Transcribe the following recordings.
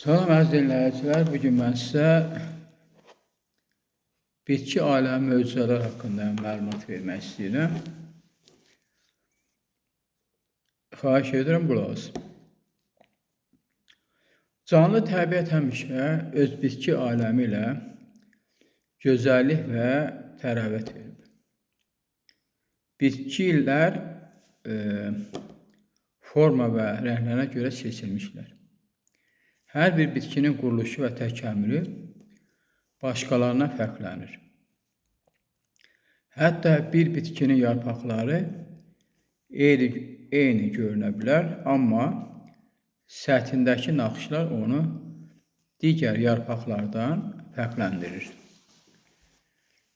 Salam əziz dinləyicilər, bugün mən sizə bitki aləmi möcüzələr haqqında məlumat vermək istəyirəm. Xahiş edirəm, qulaq asın. Canlı təbiət həmişə öz bitki aləmi ilə gözəllik və təravət verib. Bitkilər forma və rənglərə görə seçilmişlər. Hər bir bitkinin quruluşu və təkəmmülü başqalarına fərqlənir. Hətta bir bitkinin yarpaqları eyni görünə bilər, amma səthindəki naxışlar onu digər yarpaqlardan fərqləndirir.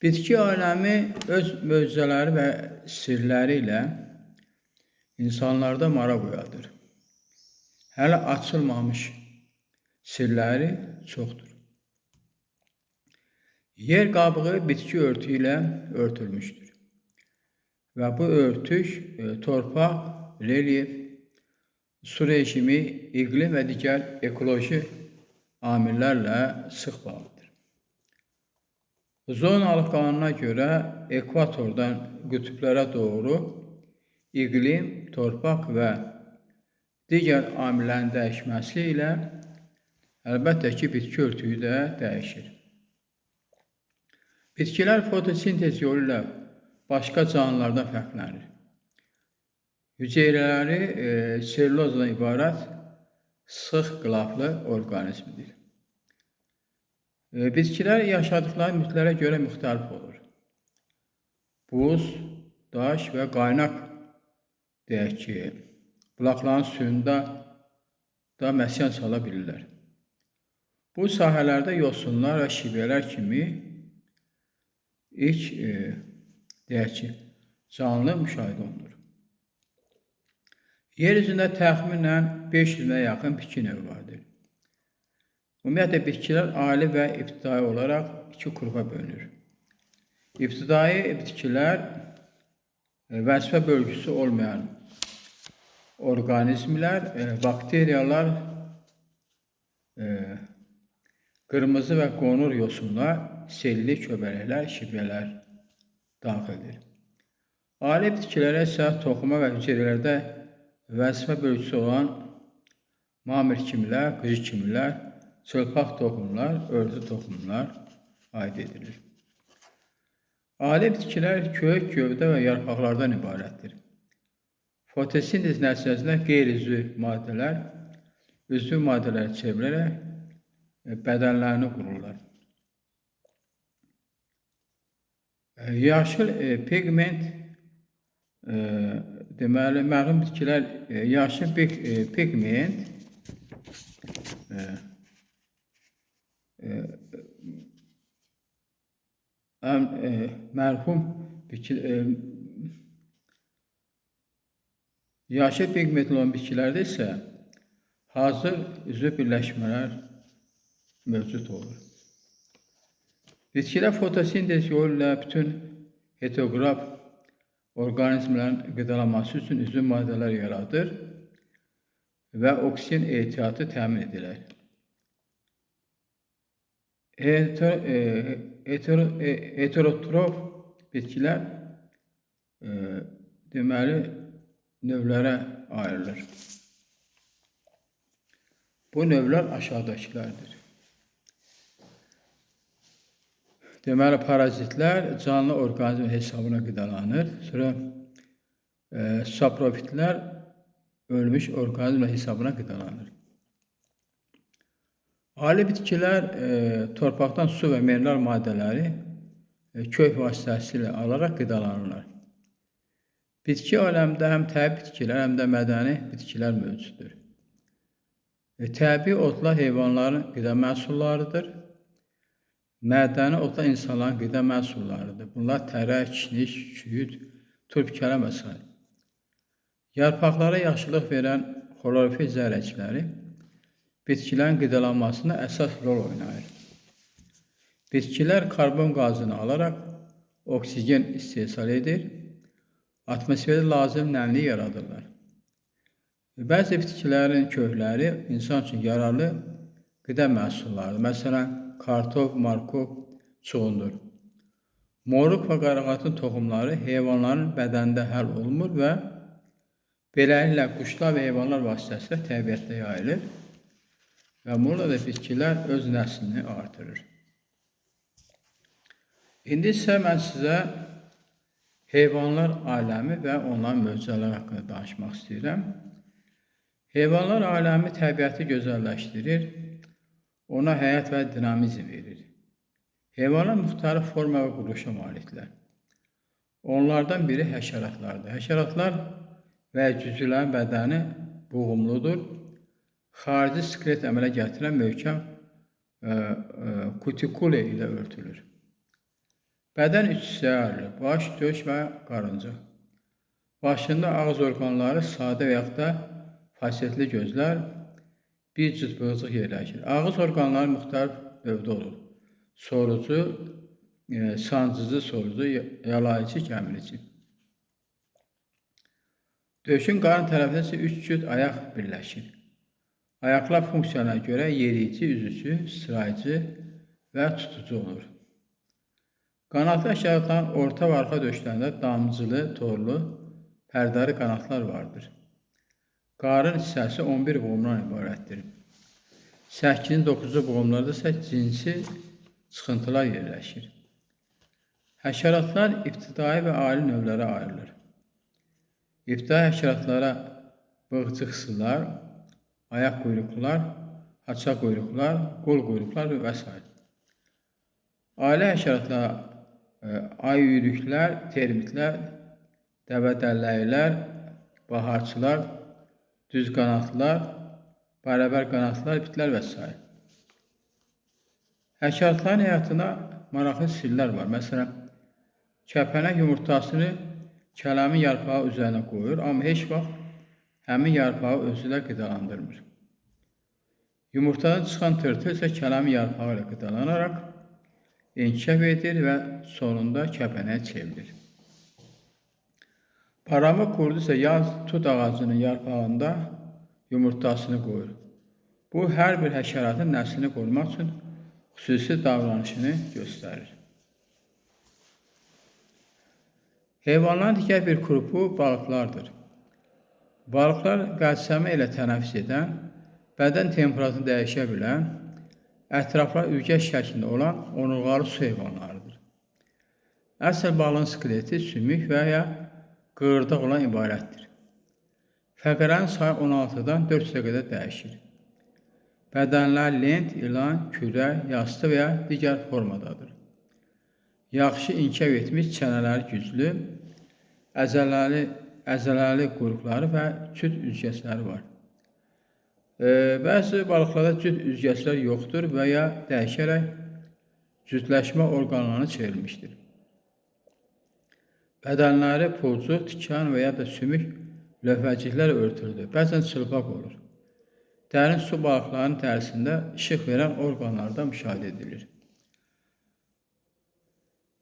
Bitki aləmi öz möcüzələri və sirləri ilə insanlarda maraq oyadır. Hələ açılmamış sirləri çoxdur. Yer qabığı bitki örtüyü ilə örtülmüşdür. Və bu örtük torpaq, relyef, su rejimi, iqlim və digər ekoloji amillərlə sıx bağlıdır. Zonalıq qanununa görə ekvatordan qütblərə doğru iqlim, torpaq və digər amillərin dəyişməsi ilə əlbəttə ki, bitki örtüyü də dəyişir. Bitkilər fotosintez yolu ilə başqa canlılardan fərqlənir. Hüceyrələri selülozdan ibarət sıx qılaflı orqanizmdir. Bitkilər yaşadıkları mühitlərə görə müxtəlif olur. Buz, daş və qaynaq deyək ki, bulaqların suyunda da məskan sala bilirlər. Bu sahələrdə yosunlar və şibyələr kimi ilk deyək ki, canlı müşahidə olunur. Yer üzündə təxminən 500-ə yaxın bitki növü vardır. Ümumiyyətlə, bitkilər ali və ibtidai olaraq iki qrupa bölünür. İbtidai bitkilər vəzifə bölgüsü olmayan orqanizmlər, bakteriyalar, qırmızı və qonur yosunlar, selli köbələklər, şibyələr daxildir. Ali bitkilərə isə toxuma və hüceyrələrdə vəzifə bölgüsü olan mamir kimilər, qıcı kimilər, çılpaq toxumlar, örtü toxumlar aid edilir. Ali bitkilər kök, gövdə və yarpaqlardan ibarətdir. Fotosintez nəticəsində qeyri-üzvü maddələr üzvü maddələrə çevrilərək bədənlərini qururlar. Yaşıl pigment deməli, mərhum bitkilər yaşıl pigment yaşıl pigment olan bitkilərdə isə hazır üzvü birləşmələr mövcud olur. Bitkilər fotosintez yolu ilə bütün heterograf orqanizmlərin qidalanması üçün üzvü maddələr yaradır və oksigen ehtiyatı təmin edilir. Heterotrof bitkilər deməli növlərə ayrılır. Bu növlər aşağıdakılardır. Deməli, parazitlər canlı orqanizm hesabına qidalanır. Sonra saprofitlər ölmüş orqanizmlər hesabına qidalanır. Ali bitkilər torpaqdan su və mineral maddələri kök vasitəsilə alaraq qidalanırlar. Bitki aləmində həm təbii bitkilər, həm də mədəni bitkilər mövcuddur. Təbii otlar heyvanların qida məhsullarıdır. Mədəni otlar insanların qida məhsullarıdır. Bunlar tərək, kişniş, küyüd, turp kələm və s. Yarpaqlara yaşıllıq verən xlorofil zərrəcikləri bitkilərin qidalanmasına əsas rol oynayır. Bitkilər karbon qazını alaraq oksigen istehsal edir, atmosferdə lazım nəmliyi yaradırlar. Bəzi bitkilərin kökləri insan üçün yararlı qida məhsullarıdır. Məsələn, kartof, markov çoğundur. Moruq və qarağatın toxumları heyvanların bədənində həll olunmur və beləliklə quşlar və heyvanlar vasitəsilə təbiətdə yayılır və bununla da bitkilər öz nəslini artırır. İndi isə mən sizə heyvanlar aləmi və onların möcüzələri haqqında danışmaq istəyirəm. Heyvanlar aləmi təbiəti gözəlləşdirir, ona həyat və dinamizm verir. Heyvanlar müxtəlif forma və quruluşa malikdirlər. Onlardan biri həşəratlardır. Həşəratlar və cücülərin bədəni boğumludur. Xarici skelet əmələ gətirən möhkəm kutikula ilə örtülür. Bədən üç hissəyə ayrılır: baş, döş və qarınca. Başında ağız orqanları, sadə və yaxud da fasetli gözlər, bir cüt bığcıq yerləşir. Ağız orqanları müxtəlif növdə olur: sorucu, sancıcı, sorucu, yalayıcı, gəmirici. Döşün qarın tərəfində isə üç cüt ayaq birləşir. Ayaqlar funksiyona görə yeriyici, üzücü, sırayıcı və tutucu olur. Qanadlı həşəratların orta və arxa döşlərində damcılı, torlu, pərdəli qanadlar vardır. Qarın hissəsi 11 boğumdan ibarətdir. 8-ci, 9-cu boğumlarda isə cinsi çıxıntılar yerləşir. Həşəratlar ibtidai və ali növlərə ayrılır. İbtidai həşəratlara bığcıqsılar, ayaq quyruqlar, haça quyruqlar, qol quyruqlar və s. Ali həşəratlara ayyürüklər, termitlər, dəvədəlləklər, baharçılar, düz qanadlılar, bərabər qanadlılar, bitlər və s. Həşəratların həyatına maraqlı sirlər var. Məsələn, kəpənək yumurtasını kələmin yarpağı üzərinə qoyur, amma heç vaxt həmin yarpağı özü ilə qidalandırmır. Yumurtadan çıxan tırtıl isə kələmin yarpağı ilə qidalanaraq inkişaf edir və sonunda kəpənəyə çevrilir. Paramı kurdu isə yalnız tut ağacının yarpağında yumurtasını qoyur. Bu, hər bir həşəratın nəslini qorumaq üçün xüsusi davranışını göstərir. Heyvanların digər bir qrupu balıqlardır. Balıqlar qəlsəmə ilə tənəffüs edən, bədən temperatürünü dəyişə bilən, ətraflar ürgəc şəklində olan onurğalı su heyvanlarıdır. Əsl balığın skeleti sümük və ya qığırdaq olan ibarətdir. Fəqələrin sayı 16-dan 400-ə qədər dəyişir. Bədənlər lent, ilan, kürək, yastı və ya digər formadadır. Yaxşı inkişaf etmiş, çənələri güclü, əzələli quyruqları və cüt üzgəcləri var. Bəzi balıqlarda cüt üzgəclər yoxdur və ya dəyişərək cütləşmə orqanlarına çevrilmişdir. Bədənləri pulcuq, tikan və ya da sümük lövhəciklərlə örtülüdür. Bəzən çılpaq olur. Dərin su balıqlarının dərisində işıq verən orqanlarda müşahidə edilir.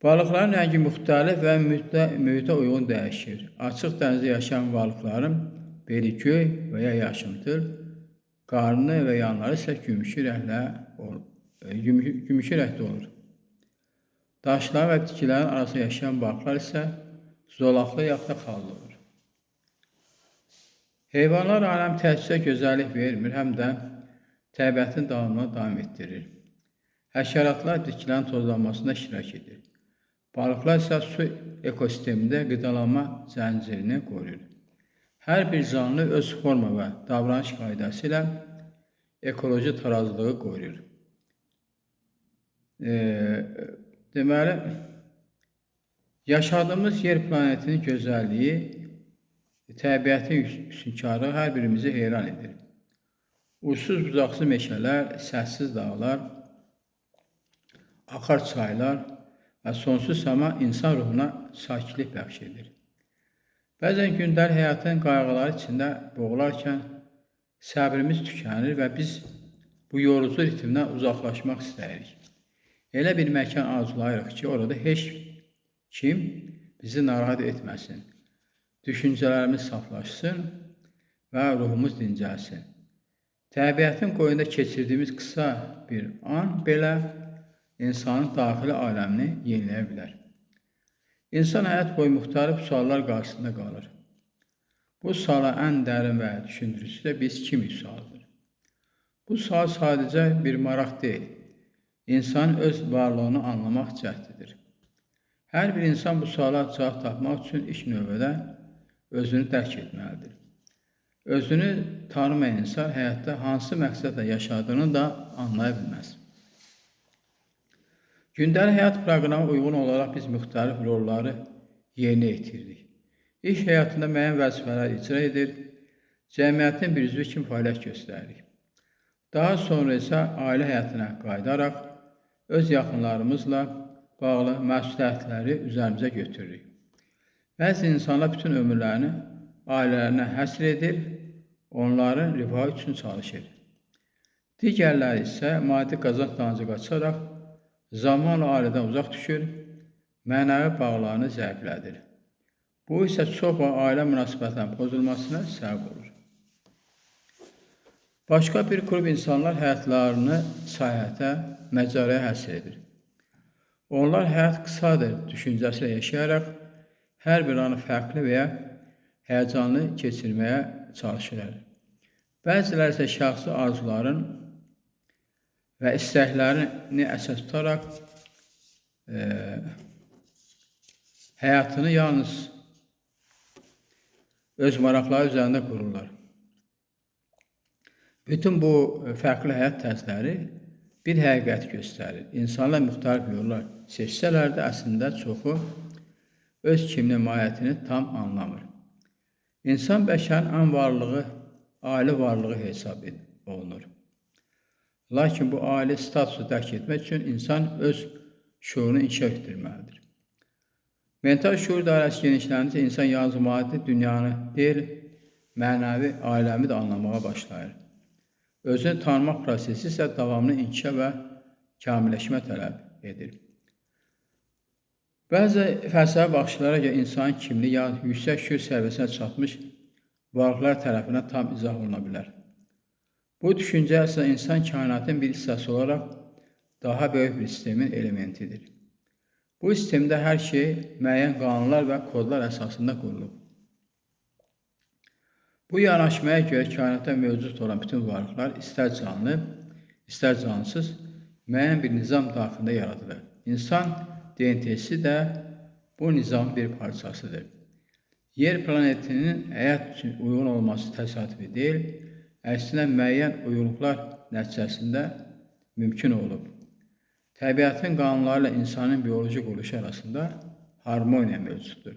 Balıqların rəngi müxtəlif və mühitə uyğun dəyişir. Açıq dənizdə yaşayan balıqların beli göy və ya yaşımtıl, qarnı və yanları isə gümüşü rəngdə olur. Daşların və bitkilərin arasında yaşayan balıqlar isə zolaqlı yaxud da xallı olur. Heyvanlar aləmi təkcə gözəllik vermir, həm də təbiətin davamını davam etdirir. Həşəratlar bitkilərin tozlanmasında iştirak edir. Balıqlar isə su ekosistemində qidalanma zəncirini qoruyur. Hər bir canlı öz forma və davranış qaydası ilə ekoloji tarazlığı qoruyur. Deməli, yaşadığımız yer planetinin gözəlliyi, təbiətin üstünkarlığı hər birimizi heyran edir. Uçsuz-bucaqsız meşələr, səssiz dağlar, axar çaylar və sonsuz səma insan ruhuna sakitlik bəxş edir. Bəzən gündəlik həyatın qayğıları içində boğularkən səbrimiz tükənir və biz bu yorucu ritmdən uzaqlaşmaq istəyirik. Elə bir məkan arzulayırıq ki, orada heç kim bizi narahat etməsin, düşüncələrimiz saflaşsın və ruhumuz dincəlsin. Təbiətin qoynunda keçirdiyimiz qısa bir an belə insanın daxili aləmini yeniləyə bilər. İnsan həyat boyu müxtəlif suallar qarşısında qalır. Bu suala ən dərin və düşündürücüsü də biz kimik sualıdır. Bu sual sadəcə bir maraq deyil, insanın öz varlığını anlamaq cəhdidir. Hər bir insan bu suala cavab tapmaq üçün ilk növbədə özünü dərk etməlidir. Özünü tanımayan insan həyatda hansı məqsədlə yaşadığını da anlaya bilməz. Gündəlik həyat proqramına uyğun olaraq biz müxtəlif rolları yerinə yetiririk. İş həyatında müəyyən vəzifələr icra edir, cəmiyyətin bir üzvü kimi fəaliyyət göstəririk. Daha sonra isə ailə həyatına qayıdaraq öz yaxınlarımızla bağlı məsuliyyətləri üzərimizə götürürük. Bəzi insanlar bütün ömürlərini ailələrinə həsr edir, onların rifahı üçün çalışır. Digərləri isə maddi qazanc dalınca qaçaraq zamanla ailədən uzaq düşür, mənəvi bağlarını zəiflədir. Bu isə çox vaxt ailə münasibətlərinin pozulmasına səbəb olur. Başqa bir qrup insanlar həyatlarını səyahətə, məcarəyə həsr edir. Onlar həyat qısadır düşüncəsilə yaşayaraq hər bir anı fərqli və ya həyəcanlı keçirməyə çalışırlar. Bəziləri isə şəxsi arzuların və istəklərini əsas tutaraq həyatını yalnız öz maraqları üzərində qururlar. Bütün bu fərqli həyat tərzləri bir həqiqət göstərir. İnsanlar müxtəlif yollar seçsələr də əslində çoxu öz kimlik mahiyyətini tam anlamır. İnsan bəşərin ən varlığı, ailə varlığı hesab olunur. Lakin bu ailə statusu dərk etmək üçün insan öz şuurunu inkişaf etdirməlidir. Mental şuur dairəsi genişləndikcə insan yalnız maddi dünyanı deyil, mənəvi aləmi də anlamağa başlayır. Özünü tanımaq prosesi isə davamlı inkişaf və kamilləşmə tələb edir. Bəzi fəlsəfi baxışlara görə insanın kimliyi yalnız yüksək şuur səviyyəsinə çatmış varlıqlar tərəfindən tam izah oluna bilər. Bu düşüncə əslində insan kainatın bir hissəsi olaraq daha böyük bir sistemin elementidir. Bu sistemdə hər şey müəyyən qanunlar və kodlar əsasında qurulub. Bu yanaşmaya görə kainatda mövcud olan bütün varlıqlar istər canlı, istər cansız müəyyən bir nizam daxilində yaradılır. İnsan DNT-si də bu nizamın bir parçasıdır. Yer planetinin həyat üçün uyğun olması təsadüfi deyil, əksinə müəyyən uyğunluqlar nəticəsində mümkün olub. Təbiətin qanunları ilə insanın bioloji quruluşu arasında harmoniya mövcuddur.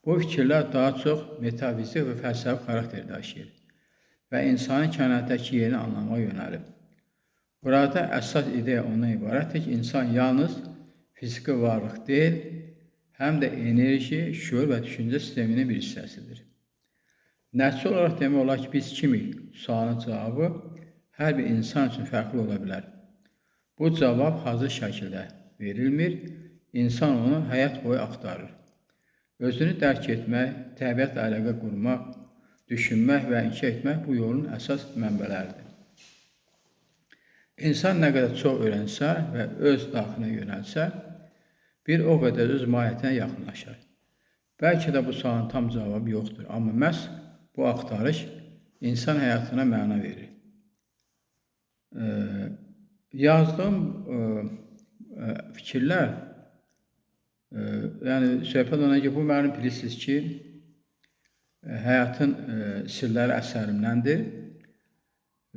Bu fikirlər daha çox metafizik və fəlsəfi xarakter daşıyır və insanın kainatdakı yerini anlamağa yönəlib. Burada əsas ideya ondan ibarətdir ki, insan yalnız fiziki varlıq deyil, həm də enerji, şuur və düşüncə sisteminin bir hissəsidir. Nəticə olaraq demək olar ki, biz kimik sualının cavabı hər bir insan üçün fərqli ola bilər. Bu cavab hazır şəkildə verilmir, insan onu həyat boyu axtarır. Özünü dərk etmək, təbiətlə əlaqə qurmaq, düşünmək və inkişaf etmək bu yolun əsas mənbələridir. İnsan nə qədər çox öyrənsə və öz daxilinə yönəlsə, bir o qədər öz mahiyyətinə yaxınlaşar. Bəlkə də bu sualın tam cavabı yoxdur, amma məhz bu axtarış insan həyatına məna verir. Yazdığım fikirlər, yəni söhbət ona ki, bu mənim bilirsiniz ki, Həyatın Sirləri əsərimdəndir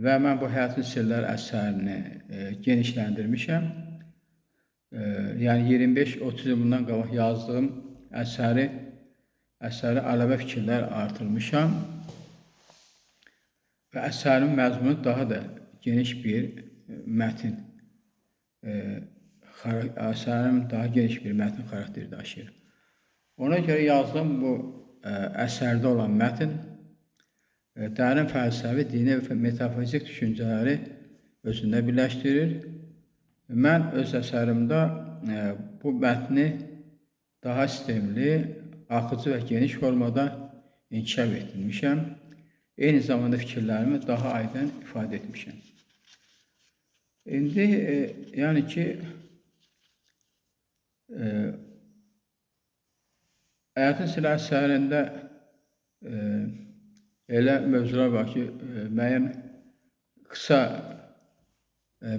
və mən bu Həyatın Sirləri əsərini genişləndirmişəm. Yəni 25-30 il bundan qabaq yazdığım əsəri əlavə fikirlər artırmışam və əsərin məzmunu daha da geniş bir mətin xarakteri daşıyır. Ona görə yazdığım bu əsərdə olan mətin dərin fəlsəfi, dini və metafizik düşüncələri özündə birləşdirir. Mən öz əsərimdə bu mətni daha sistemli, axıcı və geniş formada inkişaf etdirmişəm. eyni zamanda fikirlərimi daha aydın ifadə etmişəm. İndi yəni ki, həyatın silah əsərində elə mövzular var ki, müəyyən qısa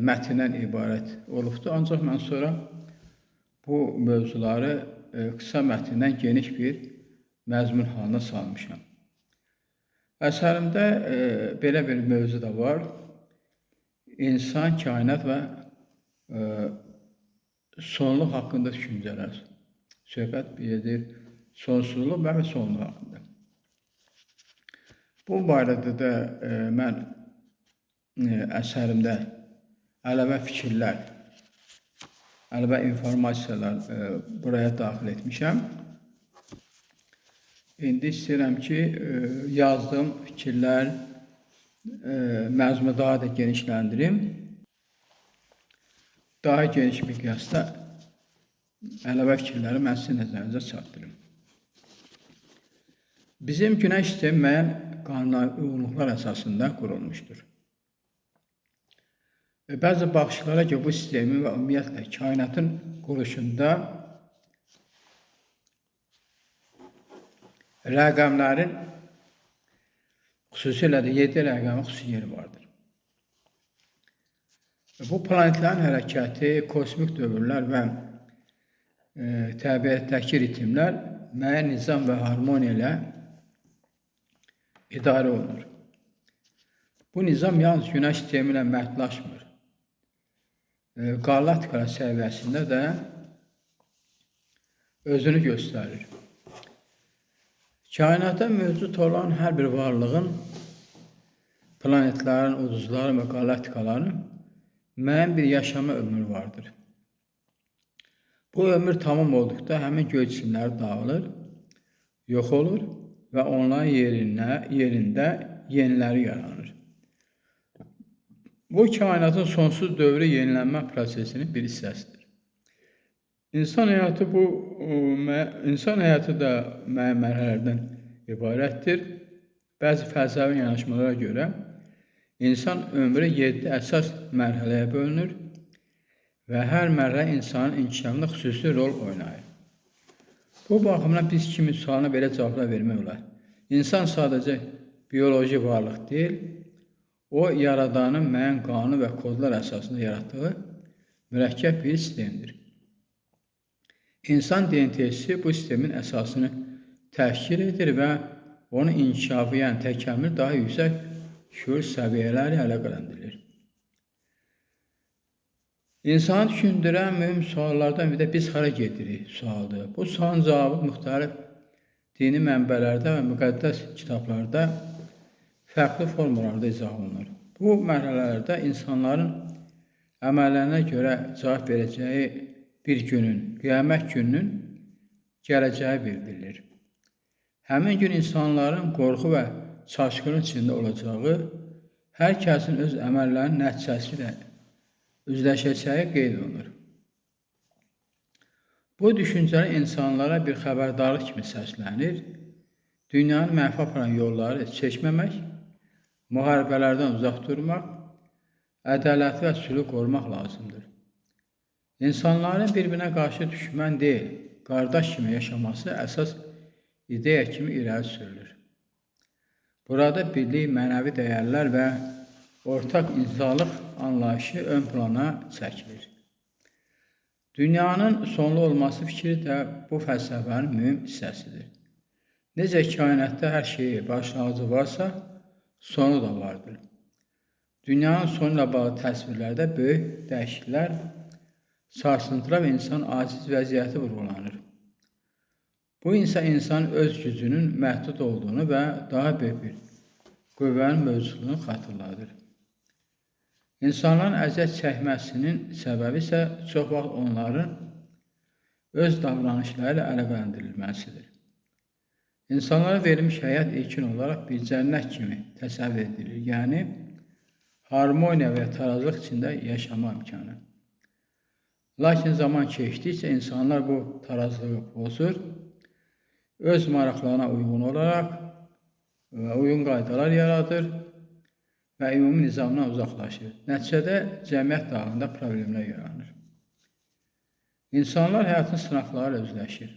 mətndən ibarət olubdur. Ancaq mən sonra bu mövzuları qısa mətndən geniş bir məzmun halına salmışam. Əsərimdə belə bir mövzu da var. İnsan, kainat və sonluq haqqında düşüncələr. Söhbət edir sonsuzluq və sonluq haqqında. Bu barədə də mən əsərimdə əlavə fikirlər, əlavə informasiyalar buraya daxil etmişəm. İndi istəyirəm ki, yazdığım fikirlər məzmunu daha da genişləndirim. Daha geniş miqyasda əlavə fikirləri mən sizin nəzərinizə çatdırım. Bizim Günəş sistemi müəyyən qanuna uyğunluqlar əsasında qurulmuşdur. Bəzi baxışlara ki, bu sistemin və ümumiyyətlə kainatın quruluşunda rəqəmlərin, xüsusilə də 7 rəqəmin xüsusi yeri vardır. Bu planetlərin hərəkəti, kosmik dövrlər və təbiətdəki ritmlər müəyyən nizam və harmoniya ilə idarə olunur. Bu nizam yalnız Günəş sistemi ilə məhdudlaşmır. Qalaktikalar səviyyəsində də özünü göstərir. Kainatda mövcud olan hər bir varlığın, planetlərin, ulduzların və qalaktikaların müəyyən bir yaşama ömrü vardır. Bu ömür tamam olduqda həmin göy cisimləri dağılır, yox olur və onların yerində yeniləri yaranır. Bu kainatın sonsuz dövrü yenilənmə prosesinin bir hissəsidir. İnsan həyatı da müəyyən mərhələlərdən ibarətdir. Bəzi fəlsəfi yanaşmalara görə insan ömrü 7 əsas mərhələyə bölünür və hər mərhələ insanın inkişafında xüsusi rol oynayır. Bu baxımdan biz kimi sualına belə cavablar vermək olar. İnsan sadəcə bioloji varlıq deyil, o yaradanın müəyyən qanun və kodlar əsasında yaratdığı mürəkkəb bir sistemdir. İnsan DNT-si bu sistemin əsasını təşkil edir və onun inkişafı, yəni təkamülü daha yüksək şuur səviyyələri əlaqələndirilir. İnsanı düşündürən mühüm suallardan bir də biz hara gedirik sualdır. Bu sualın cavabı müxtəlif dini mənbələrdə və müqəddəs kitablarda fərqli formalarda izah olunur. Bu mərhələlərdə insanların əməllərinə görə cavab verəcəyi bir günün, qiyamət gününün gələcəyi bildirilir. Həmin gün insanların qorxu və çaşqınlıq içində olacağı, hər kəsin öz əməllərinin nəticəsi ilə üzləşəcəyi qeyd olunur. Bu düşüncələr insanlara bir xəbərdarlıq kimi səslənir, dünyanın mənfi aparan yolları seçməmək, müharibələrdən uzaq durmaq, ədalətli və sülhü qorumaq lazımdır. İnsanların bir-birinə qarşı düşmən deyil, qardaş kimi yaşaması əsas ideya kimi irəli sürülür. Burada birlik, mənəvi dəyərlər və ortaq insanlıq anlayışı ön plana çəkilir. Dünyanın sonlu olması fikri də bu fəlsəfənin mühüm hissəsidir. Necə kainatda hər şeyi başlanğıcı varsa, sonu da vardır. Dünyanın sonu ilə bağlı təsvirlərdə böyük dəyişikliklər, sarsıntılar və insan aciz vəziyyəti vurğulanır. Bu insanın öz gücünün məhdud olduğunu və daha böyük bir qüvvənin mövcudluğunu xatırladır. İnsanların əziyyət çəkməsinin səbəbi isə çox vaxt onların öz davranışları ilə əlaqələndirilməsidir. İnsanlara verilmiş həyat ilkin olaraq bir cənnət kimi təsəvvür edilir, yəni harmoniya və tarazlıq içində yaşama imkanı. Lakin zaman keçdikcə insanlar bu tarazlığı pozur, öz maraqlarına uyğun olaraq uyğun qaydalar yaradır və ümumi nizamdan uzaqlaşır. Nəticədə cəmiyyət daxilində problemlər yaranır. İnsanlar həyatın sınaqları ilə üzləşir.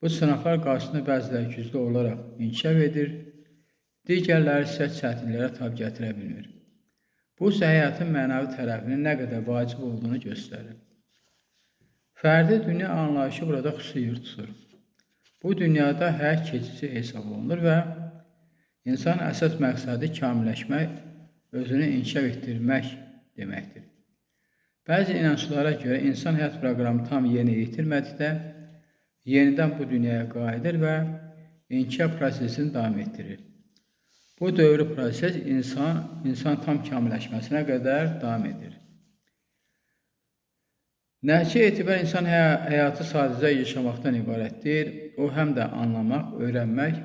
Bu sınaqlar qarşısında bəziləri güclü olaraq inkişaf edir, digərləri isə çətinliklərə tab gətirə bilmir. Bu isə həyatın mənəvi tərəfinin nə qədər vacib olduğunu göstərir. Fərdi dünya anlayışı burada xüsusi yer tutur. Bu dünyada həyat keçici hesab olunur və insan əsas məqsədi kamilləşmək, özünü inkişaf etdirmək deməkdir. Bəzi inanclara görə insan həyat proqramı tam yerinə yetirmədikdə yenidən bu dünyaya qayıdır və inkişaf prosesini davam etdirir. Bu dövrü proses insan tam kamilləşməsinə qədər davam edir. Nəticə etibar insan həyatı sadəcə yaşamaqdan ibarətdir. O həm də anlamaq, öyrənmək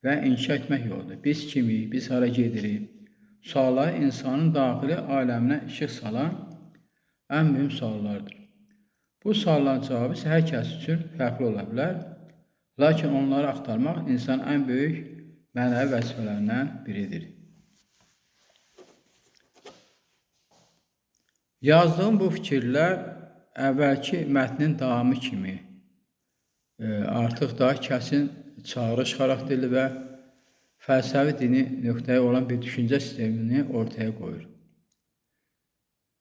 və inkişaf etmək yoludur. Biz kimik, biz hara gedirik? Suallar insanın daxili aləminə işıq salan ən mühüm suallardır. Bu sualların cavabı isə hər kəs üçün fərqli ola bilər. Lakin onları axtarmaq insanın ən böyük mənəvi vəzifələrindən biridir. Yazdığım bu fikirlər əvvəlki mətnin davamı kimi artıq daha kəsin çağırış xarakterli və fəlsəfi dini nöqtəyə olan bir düşüncə sistemini ortaya qoyur.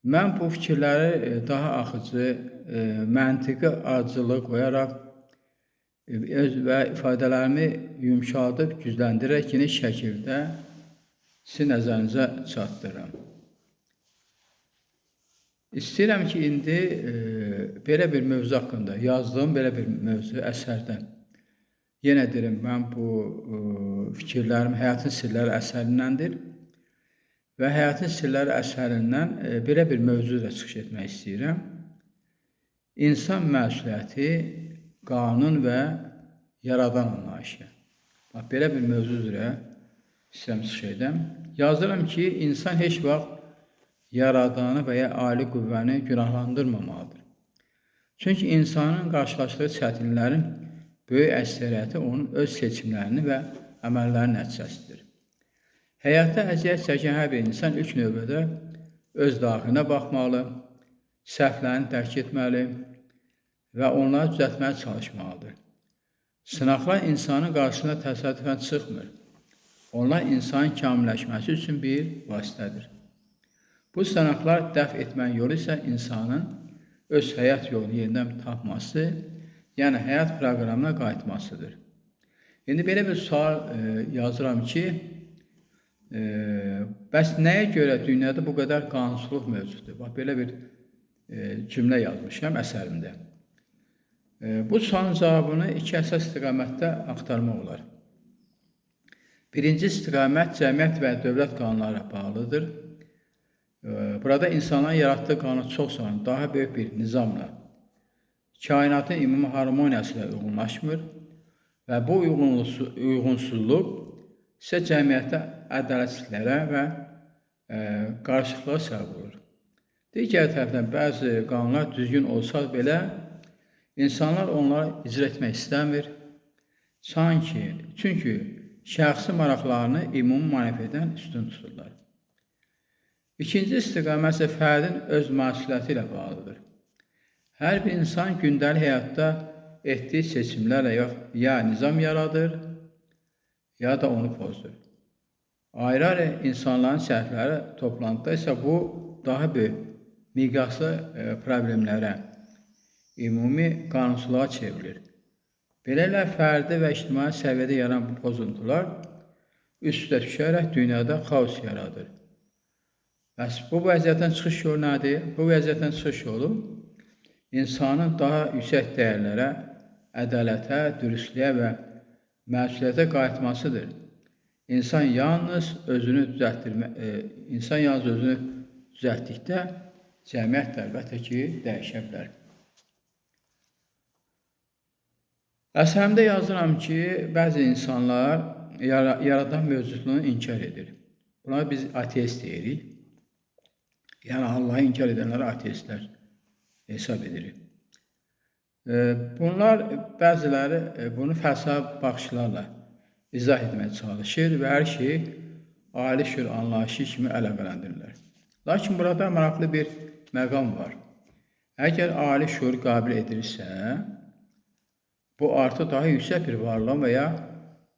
Mən bu fikirləri daha axıcı, məntiqi ardıcılığı qoyaraq və ifadələrimi yumşaldıb, gücləndirərək geniş şəkildə sizin nəzərinizə çatdırıram. İstəyirəm ki, indi belə bir mövzu haqqında, yazdığım belə bir mövzu əsərdən, yenə deyirəm, mən bu fikirlərim Həyatın Sirləri əsərindəndir və Həyatın Sirləri əsərindən belə bir mövzu da çıxış etmək istəyirəm. İnsan məsuliyyəti, qanun və yaradan anlayışı. Belə bir mövzu üzrə istəyirəm çıxış edəm. Yazıram ki, insan heç vaxt yaradanı və ya ali qüvvəni günahlandırmamalıdır. Çünki insanın qarşılaşdığı çətinliklərin böyük əksəriyyəti onun öz seçimlərini və əməllərinin nəticəsidir. Həyatda əziyyət çəkən hər bir insan ilk növbədə öz daxilinə baxmalı, səhvlərini dərk etməli və onları düzəltməyə çalışmalıdır. Sınaqlar insanın qarşısına təsadüfən çıxmır. Onlar insanın kamilləşməsi üçün bir vasitədir. Bu sınaqlar dəf etmənin yolu isə insanın öz həyat yolunu yenidən tapması, yəni həyat proqramına qayıtmasıdır. İndi belə bir sual yazıram ki, bəs nəyə görə dünyada bu qədər qanunsuzluq mövcuddur? Belə bir cümlə yazmışam əsərimdə. Bu sualın cavabını iki əsas istiqamətdə axtarmaq olar. Birinci istiqamət cəmiyyət və dövlət qanunlarına bağlıdır. Burada insanların yaratdığı qanun çox sayın daha böyük bir nizamla, kainatın ümumi harmoniyası ilə uyğunlaşmır və bu uyğunsuzluq isə cəmiyyətdə ədalətsizliklərə və qarışıqlığa səbəb olur. Digər tərəfdən bəzi qanunlar düzgün olsa belə, insanlar onları icra etmək istəmir. Çünki şəxsi maraqlarını ümumi mənafedən üstün tuturlar. İkinci istiqamət isə fərdin öz məsuliyyəti ilə bağlıdır. Hər bir insan gündəlik həyatda etdiyi seçimlərlə ya nizam yaradır, ya da onu pozdur. Ayrı-ayrı insanların səhvləri toplantıda isə bu daha böyük miqyaslı problemlərə, ümumi qanunsuzluğa çevrilir. Beləliklə, fərdi və ictimai səviyyədə yaranan bu pozuntular üst-üstə düşərək dünyada xaos yaradır. Bəs bu vəziyyətdən çıxış yolu nədir? Bu vəziyyətdən çıxış yolu insanın daha yüksək dəyərlərə, ədalətə, dürüstlüyə və məsuliyyətə qayıtmasıdır. İnsan yalnız özünü düzəltdikdə cəmiyyət də əlbəttə ki, dəyişə bilər. Əsərimdə yazıram ki, bəzi insanlar yaradan mövcudluğunu inkar edir. Buna biz ateist deyirik. Yəni, Allah'ı inkar edənlərə ateistlər hesab edilir. Bunlar bəziləri bunu fəlsəfi baxışlarla izah etmeye çalışır ve her şeyi ali şuur anlayışı kimi əlaqələndirirlər. Lakin burada maraqlı bir məqam var. Əgər ali şuur qabil edilirsə, bu artıq daha yüksək bir varlığın və ya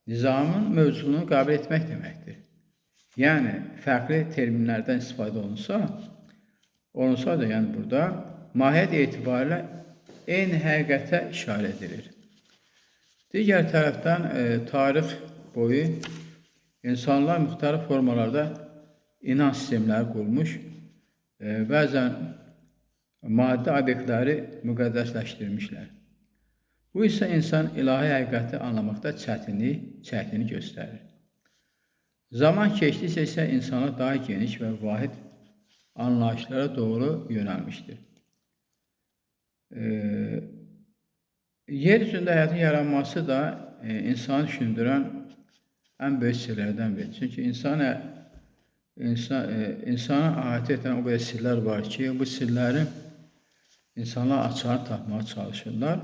nizamın mövcudluğunu qabil etmək deməkdir. Yəni, fərqli terminlərdən istifadə olunsa da, yəni burada mahiyyət etibarilə eyni həqiqətə işarə edilir. Digər tərəfdən tarix boyu insanlar müxtəlif formalarda inanc sistemləri qurmuş, bəzən maddi obyektləri müqəddəsləşdirmişlər. Bu isə insan ilahi həqiqəti anlamaqda çətinlik göstərir. Zaman keçdikcə isə insanlar daha geniş və vahid anlayışlara doğru yönəlmişdir. Yer üzündə həyatın yaranması da insanı düşündürən ən böyük sirlərdən biridir. Çünki insana ahitə edən o qədər sirlər var ki, bu sirləri insanlar açarını tapmağa çalışırlar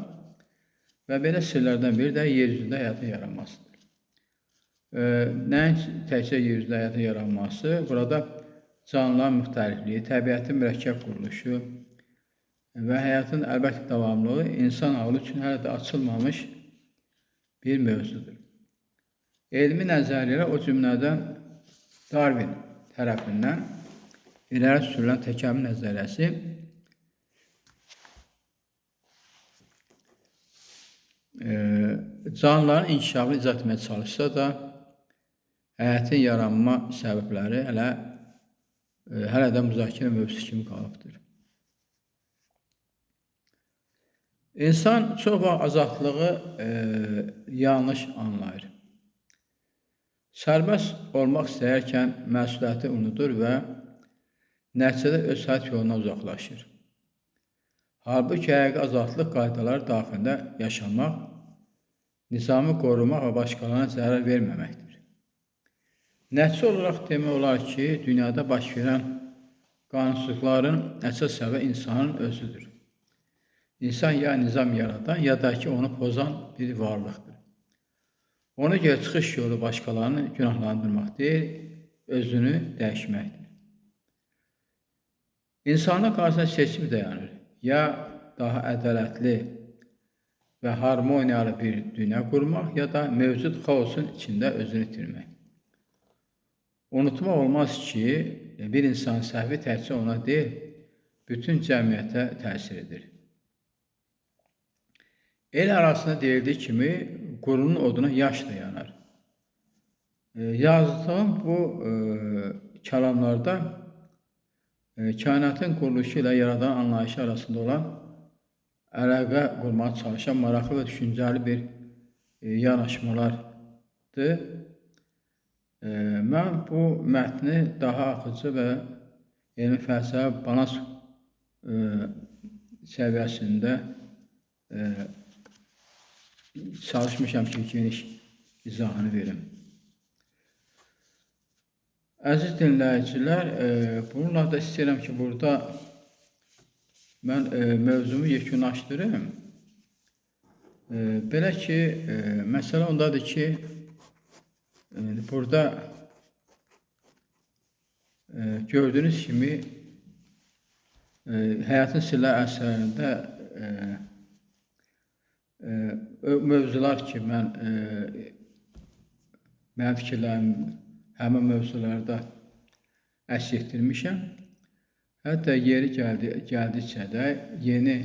və belə sirlərdən biri də yer üzündə həyatın yaranmasıdır. Nəinki təkcə yer üzündə həyatın yaranması, burada canlıların müxtəlifliyi, təbiətin mürəkkəb quruluşu və həyatın əlbəttə davamlılığı insan ağlı üçün hələ də açılmamış bir mövzudur. Elmi nəzəriyyələr o cümlədən Darwin tərəfindən irəli sürülən təkamül nəzəriyyəsi canlıların inkişafını izah etməyə çalışsa da, həyatın yaranma səbəbləri hələ də müzakirə mövzusu kimi qalıbdır. İnsan çox vaxt azadlığı yanlış anlayır. Sərbəst olmaq istəyərkən məsuliyyəti unudur və nəticədə öz həyat yoluna uzaqlaşır. Halbuki həqiqi azadlıq qaydaları daxilində yaşamaq, nizamı qorumaq və başqalarına zərər verməməkdir. Nəticə olaraq demək olar ki, dünyada baş verən qanunsuzluqların əsas səbəbi insanın özüdür. İnsan ya nizam yaradan, ya da ki, onu pozan bir varlıqdır. Ona görə çıxış yolu başqalarını günahlandırmaq deyil, özünü dəyişməkdir. İnsanın qarşısında seçim dayanır. Ya daha ədalətli və harmoniyalı bir dünya qurmaq, ya da mövcud xaosun içində özünü itirmək. Unutmaq olmaz ki, bir insan səhvi təkcə ona deyil, bütün cəmiyyətə təsir edir. El arasında deyildiyi kimi, qurunun oduna yaş da yanar. Yazdığım bu kəlamlarda kainatın quruluşu ilə yaradan anlayışı arasında olan əlaqə qurmağa çalışan maraqlı və düşüncəli bir yanaşmalardır. Mən bu mətni daha axıcı və elmi fəlsəfə balans səviyyəsində çalışmışam ki, geniş izahını verim. Əziz dinləyicilər, bununla da istəyirəm ki, burada mən mövzumu yekunlaşdırım. Belə ki, məsələ ondadır ki, burada gördüyünüz kimi Həyatın Sirləri əsərində mövzular ki, mənim fikirlərim həmin mövzularda əks etdirmişəm. Hətta yeri gəldikcə də yeni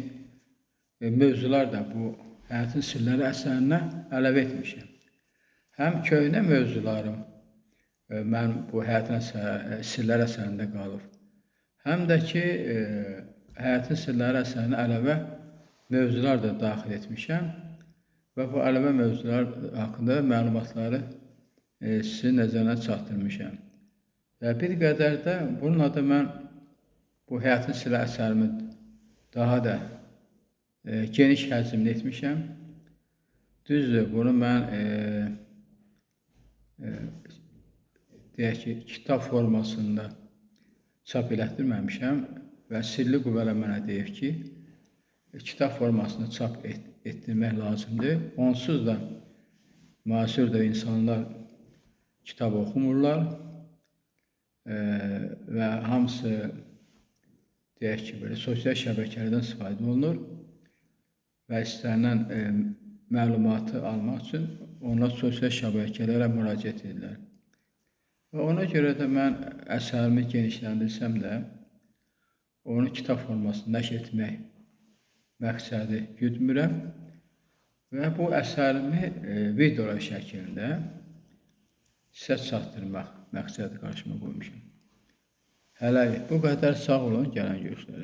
mövzular da bu Həyatın Sirləri əsərinə əlavə etmişəm. Həm köhnə mövzularım mənim bu Həyatın Sirləri əsərində qalıb, həm də ki, Həyatın Sirləri əsərinə əlavə mövzular da daxil etmişəm və bu əlavə mövzular haqqında məlumatları sizin nəzərinə çatdırmışam. Və bir qədər də bununla da mən bu Həyatın Sirləri əsərimi daha da geniş həcmli etmişəm. Düzdür, bunu mən deyək ki, kitab formasında çap elətdirməmişəm və Sirli Qüvvələr mənə deyir ki, kitab formasında çap etdirmək lazımdır. Onsuz da müasir də insanlar kitab oxumurlar və hamısı deyək ki, belə sosial şəbəkələrdən istifadə olunur və istənilən məlumatı almaq üçün onlar sosial şəbəkələrə müraciət edirlər. Və ona görə də mən əsərimi genişləndirsəm də, onu kitab formasında nəşr etmək məqsədi güdmürəm və bu əsərimi videolar şəklində sizə çatdırmaq məqsədi qarşıma qoymuşam. Hələlik bu qədər, sağ olun, gələn görüşlərə.